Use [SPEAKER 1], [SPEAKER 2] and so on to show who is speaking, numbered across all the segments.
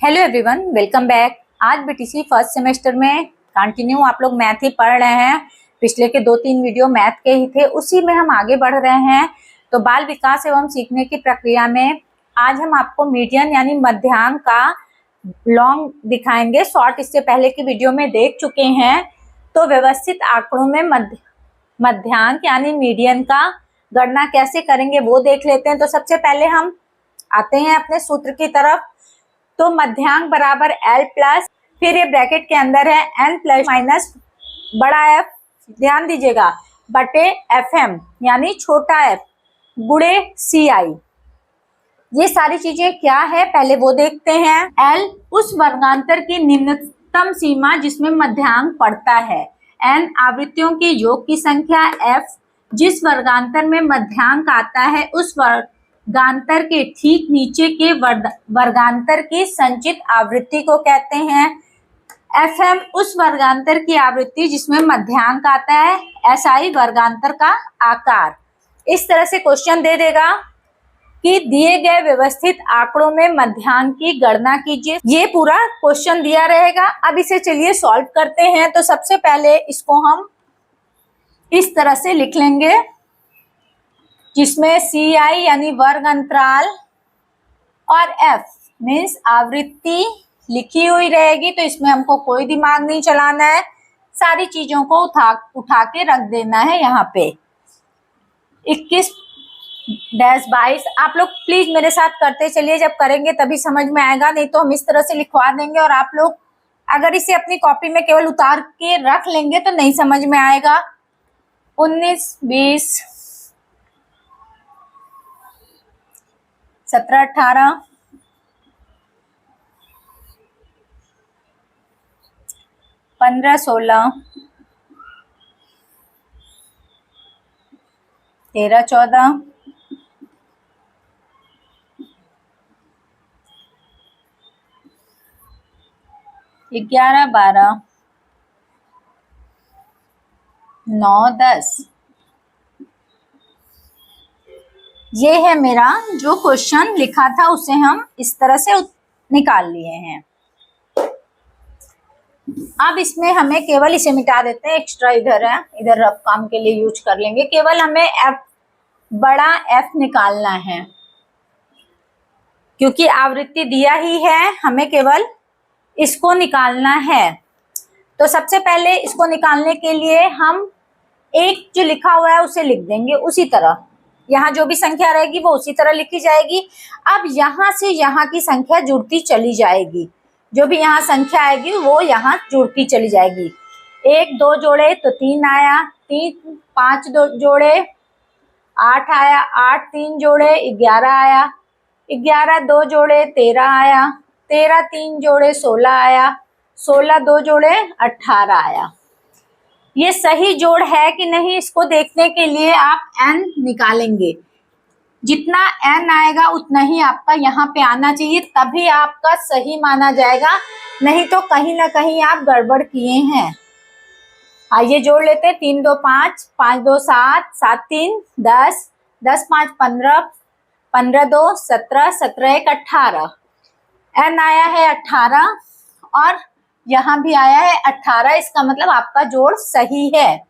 [SPEAKER 1] Hello everyone, welcome back. आज BTC first semester में continue आप लोग मैथ ही पढ़ रहे हैं। पिछले के 2-3 वीडियो मैथ के ही थे, उसी में हम आगे बढ़ रहे हैं। तो बाल विकास एवं सीखने की प्रक्रिया में आज हम आपको मीडियन यानी मध्यांक का लॉन्ग दिखाएंगे। शॉर्ट इससे पहले की वीडियो में देख चुके हैं। तो व्यवस्थित आंकड़ों में मध्यांक यानी मीडियन का गणना कैसे करेंगे वो देख लेते हैं। तो सबसे पहले हम आते हैं अपने सूत्र की तरफ। तो मध्यांक बराबर L प्लस, फिर ये ब्रैकेट के अंदर है N प्लस माइनस बड़ा F, ध्यान दीजिएगा, बटे FM यानी छोटा f गुणे CI। ये सारी चीजें क्या है पहले वो देखते हैं। L उस वर्गांतर की निम्नतम सीमा जिसमें मध्यांक पड़ता है। N आवृत्तियों के योग की संख्या। F जिस वर्गांतर में मध्यांक आता है उस वर्गांतर के ठीक नीचे के वर्गांतर की संचित आवृत्ति को कहते हैं। FM उस वर्गांतर की आवृत्ति जिसमें मध्यांक आता है। SI वर्गांतर का आकार। इस तरह से क्वेश्चन दे देगा कि दिए गए व्यवस्थित आंकड़ों में मध्यांक की गणना कीजिए। ये पूरा क्वेश्चन दिया रहेगा। अब इसे चलिए सॉल्व करते हैं। तो सबसे पहले इसको हम इस तरह से लिख लेंगे जिसमें CI यानी वर्ग अंतराल और F मीन्स आवृत्ति लिखी हुई रहेगी। तो इसमें हमको कोई दिमाग नहीं चलाना है, सारी चीजों को उठा के रख देना है यहाँ पे। 21-22 आप लोग प्लीज मेरे साथ करते चलिए, जब करेंगे तभी समझ में आएगा, नहीं तो हम इस तरह से लिखवा देंगे और आप लोग अगर इसे अपनी कॉपी में केवल उतार के रख लेंगे तो नहीं समझ में आएगा। 19, 20, 17, 18, 15, 16, 13, 14, 11, 12, 9, 10। ये है मेरा जो क्वेश्चन लिखा था उसे हम इस तरह से निकाल लिए हैं। अब इसमें हमें केवल इसे मिटा देते हैं, एक्स्ट्रा इधर है, इधर रफ काम के लिए यूज कर लेंगे। केवल हमें बड़ा F निकालना है क्योंकि आवृत्ति दिया ही है, हमें केवल इसको निकालना है। तो सबसे पहले इसको निकालने के लिए हम एक जो लिखा हुआ है उसे लिख देंगे उसी तरह। यहाँ जो भी संख्या रहेगी वो उसी तरह लिखी जाएगी। अब यहाँ से यहाँ की संख्या जुड़ती चली जाएगी, जो भी यहाँ संख्या आएगी वो यहाँ जुड़ती चली जाएगी। 1 2 जोड़े तो 3 आया, 3 5 जोड़े 8 आया, 8 3 जोड़े 11 आया, 11 2 जोड़े 13 आया, 13 3 जोड़े 16 आया, 16 2 जोड़े 18 आया। ये सही जोड़ है कि नहीं इसको देखने के लिए आप n निकालेंगे। जितना n आएगा उतना ही आपका यहाँ पे आना चाहिए, तभी आपका सही माना जाएगा, नहीं तो कहीं ना कहीं आप गड़बड़ किए हैं। आइए जोड़ लेते हैं। 3 2 5, 5 2 7, 7 3 10, 10 5 15, 15 2 17, 17 1 18। n आया है 18 और यहाँ भी आया है 18। इसका मतलब आपका जोड़ सही है।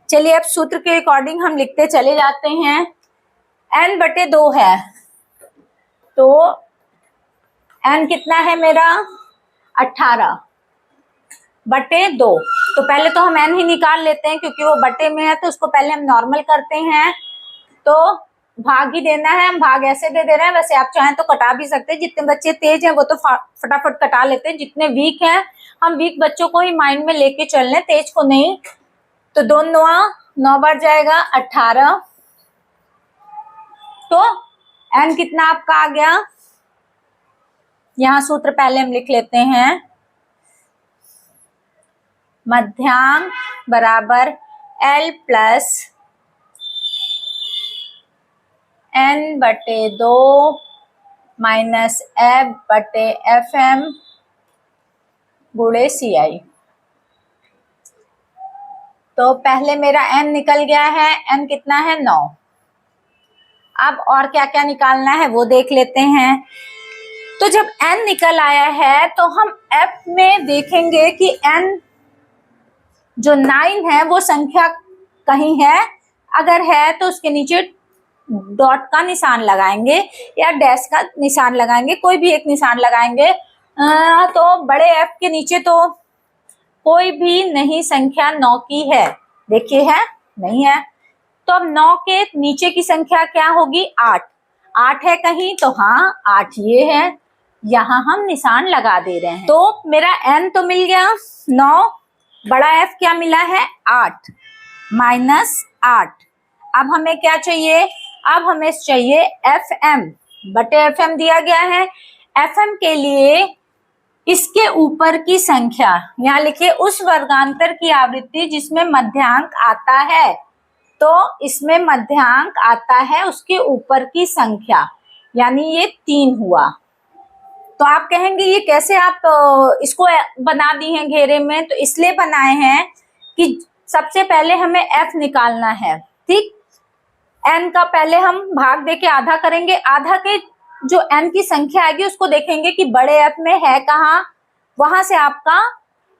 [SPEAKER 1] चलिए अब सूत्र के अकॉर्डिंग हम लिखते चले जाते हैं। n बटे 2 है तो n कितना है मेरा 18 बटे 2। तो पहले तो हम n ही निकाल लेते हैं क्योंकि वो बटे में है, तो उसको पहले हम नॉर्मल करते हैं। तो भाग ही देना है, हम भाग ऐसे दे रहे हैं। वैसे आप चाहें तो कटा भी सकते हैं, जितने बच्चे तेज हैं वो तो फटाफट कटा लेते हैं, जितने वीक हैं हम वीक बच्चों को ही माइंड में लेके चल लें, तेज को नहीं। तो 2 9 बार जाएगा 18। तो n कितना आपका आ गया, यहाँ सूत्र पहले हम लिख लेते हैं। मध्यांक बराबर L प्लस n बटे 2 माइनस F बटे FM गुणे CI। तो पहले मेरा n निकल गया है, n कितना है 9। अब और क्या क्या निकालना है वो देख लेते हैं। तो जब n निकल आया है तो हम f में देखेंगे कि n जो 9 है वो संख्या कहीं है, अगर है तो उसके नीचे डॉट का निशान लगाएंगे या डैश का निशान लगाएंगे, कोई भी एक निशान लगाएंगे। तो बड़े f के नीचे तो कोई भी नहीं संख्या 9 की है, देखिए है नहीं है, तो अब 9 के नीचे की संख्या क्या होगी 8। 8 है कहीं तो हाँ 8 ये है, यहाँ हम निशान लगा दे रहे हैं। तो मेरा n तो मिल गया 9, बड़ा f क्या मिला है 8 -8। अब हमें क्या चाहिए, अब हमें चाहिए fm बटे fm दिया गया है। fm के लिए इसके ऊपर की संख्या, यहाँ लिखिए उस वर्गांतर की आवृत्ति जिसमें मध्यांक आता है, तो इसमें मध्यांक आता है उसके ऊपर की संख्या, यानी ये 3 हुआ। तो आप कहेंगे ये कैसे आप इसको बना दी हैं घेरे में, तो इसलिए बनाए हैं कि सबसे पहले हमें f निकालना है, ठीक। n का पहले हम भाग दे के आधा करेंगे, आधा के जो n की संख्या आएगी उसको देखेंगे कि बड़े f में है कहाँ, वहां से आपका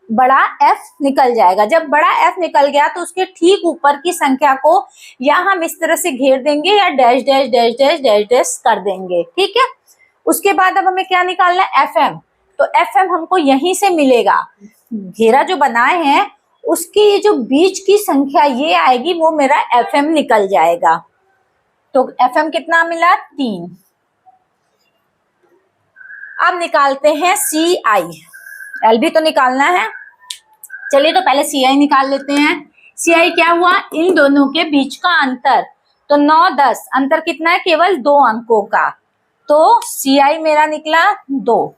[SPEAKER 1] बड़ा f निकल जाएगा। जब बड़ा f निकल गया तो उसके ठीक ऊपर की संख्या को या हम इस तरह से घेर देंगे या dash dash dash dash dash dash कर देंगे, ठीक है। उसके बाद अब हमें क्या निकालना है fm, तो fm हमको यहीं से मिलेगा, घेरा जो बनाए हैं उसकी ये जो बीच की संख्या ये आएगी, वो मेरा fm निकल जाएगा। तो fm कितना मिला 3। अब निकालते हैं ci, l भी तो निकालना है, चलिए तो पहले ci निकाल लेते हैं। ci क्या हुआ, इन दोनों के बीच का अंतर, तो 9 10 अंतर कितना है केवल 2 अंकों का, तो ci मेरा निकला 2।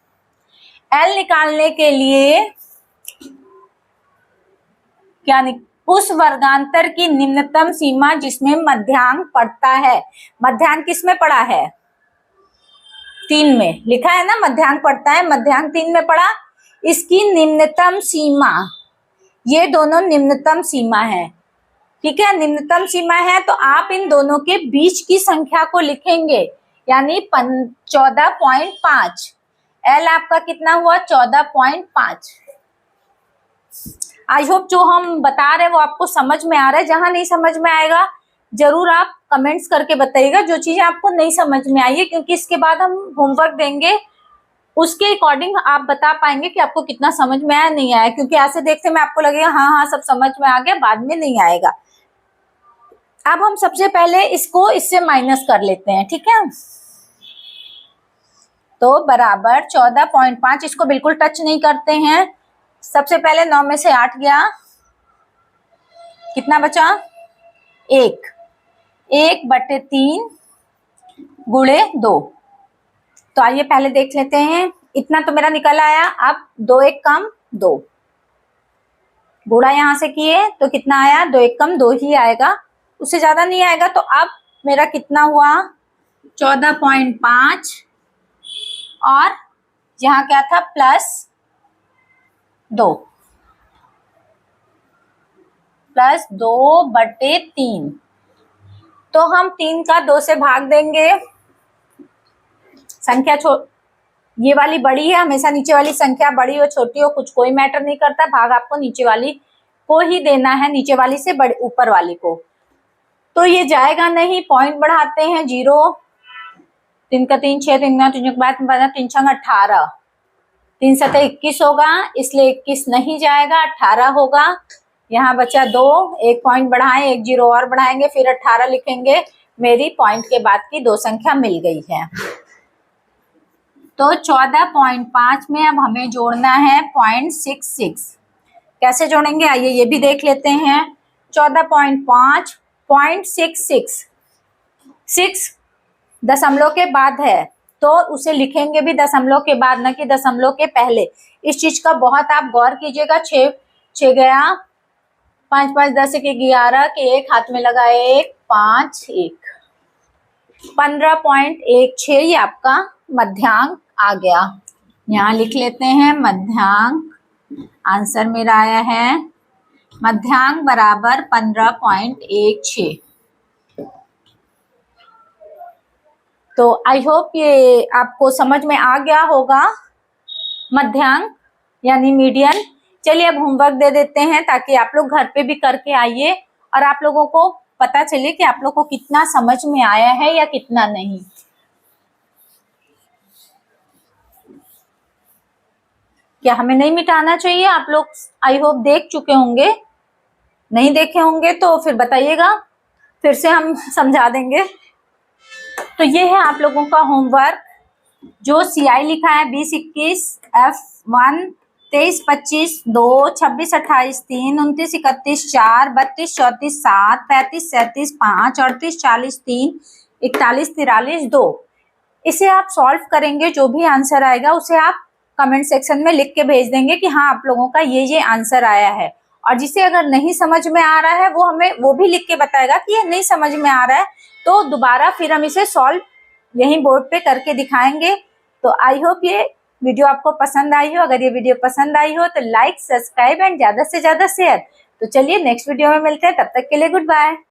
[SPEAKER 1] l निकालने के लिए क्या उस वर्गांतर की निम्नतम सीमा जिसमें मध्यांक पड़ता है, मध्यांक किसमें पड़ा है 3 में, लिखा है ना मध्यांक पड़ता है, मध्यांक 3 में पड़ा, इसकी निम्नतम सीमा, ये दोनों निम्नतम सीमा है, ठीक है। निम्नतम सीमा है तो आप इन दोनों के बीच की संख्या को लिखेंगे, यानी 14.5। l आपका कितना हुआ 14.5। आई होप जो हम बता रहे हैं वो आपको समझ में आ रहा है। जहां नहीं समझ में आएगा जरूर आप कमेंट्स करके बताइएगा जो चीजें आपको नहीं समझ में आई है, क्योंकि इसके बाद हम होमवर्क देंगे, उसके अकॉर्डिंग आप बता पाएंगे कि आपको कितना समझ में आया नहीं आया, क्योंकि ऐसे देखते में आपको लगेगा हाँ हाँ सब समझ में आ गया, बाद में नहीं आएगा। अब हम सबसे पहले इसको इससे माइनस कर लेते हैं, ठीक है। तो बराबर 14.5, इसको बिल्कुल टच नहीं करते हैं। सबसे पहले 9 में से 8 गया, कितना बचा 1, 1/3 गुणे 2। तो आइए पहले देख लेते हैं, इतना तो मेरा निकल आया। अब 2 1 कम 2, गुणा यहां से किए तो कितना आया 2 1 कम 2 ही आएगा, उससे ज्यादा नहीं आएगा। तो अब मेरा कितना हुआ 14.5 और यहाँ क्या था +2 +2/3। तो हम 3 का 2 से भाग देंगे, संख्या ये वाली बड़ी है, हमेशा नीचे वाली संख्या बड़ी हो छोटी हो कुछ कोई मैटर नहीं करता, भाग आपको नीचे वाली को ही देना है, नीचे वाली से बड़े ऊपर वाली को। तो ये जाएगा नहीं, पॉइंट बढ़ाते हैं 0, 3 का 3 6, 3 का 3 बाद 3 6 18, 3 7 21 होगा, इसलिए 21 नहीं जाएगा, 18 होगा। यहाँ बचा 2, एक पॉइंट बढ़ाएं, एक 0 और बढ़ाएंगे, फिर 18 लिखेंगे। मेरी पॉइंट के बाद की 2 संख्या मिल गई है। तो 14.5 में अब हमें जोड़ना है 0.66। कैसे जोड़ेंगे आइए ये भी देख लेते हैं। 14.5 0.66, 6 दशमलव के बाद है तो उसे लिखेंगे भी दशमलव के बाद, न कि दशमलव के पहले। इस चीज का बहुत आप गौर कीजिएगा। 6 गया, 5 5 10 1 11 के एक हाथ में लगा 1 5 1, 15.16 ये आपका मध्यांक आ गया। यहाँ लिख लेते हैं मध्यांक, आंसर मेरा आया है मध्यांक बराबर 15.16। तो आई होप ये आपको समझ में आ गया होगा, मध्यांक यानी मीडियन। चलिए अब होमवर्क दे देते हैं ताकि आप लोग घर पे भी करके आइए और आप लोगों को पता चले कि आप लोग को कितना समझ में आया है या कितना नहीं। क्या हमें नहीं मिटाना चाहिए? आप लोग आई होप देख चुके होंगे, नहीं देखे होंगे तो फिर बताइएगा, फिर से हम समझा देंगे। तो ये है आप लोगों का होमवर्क, जो CI लिखा है 20, 21, F1, 23, 25, 2, 26, 28, 3, 29, 31, 4, 32, 34, 7, 35, 37, 5, 38, 40, 3, 41, 43, 2। इसे आप सॉल्व करेंगे, जो भी आंसर आएगा उसे आप कमेंट सेक्शन में लिख के भेज देंगे कि हाँ आप लोगों का ये आंसर आया है। और जिसे अगर नहीं समझ में आ रहा है वो हमें वो भी लिख के बताएगा कि ये नहीं समझ में आ रहा है, तो दोबारा फिर हम इसे सॉल्व यहीं बोर्ड पे करके दिखाएंगे। तो आई होप ये वीडियो आपको पसंद आई हो। अगर ये वीडियो पसंद आई हो तो लाइक, सब्सक्राइब एंड ज्यादा से ज्यादा शेयर। तो चलिए नेक्स्ट वीडियो में मिलते हैं, तब तक के लिए गुड बाय।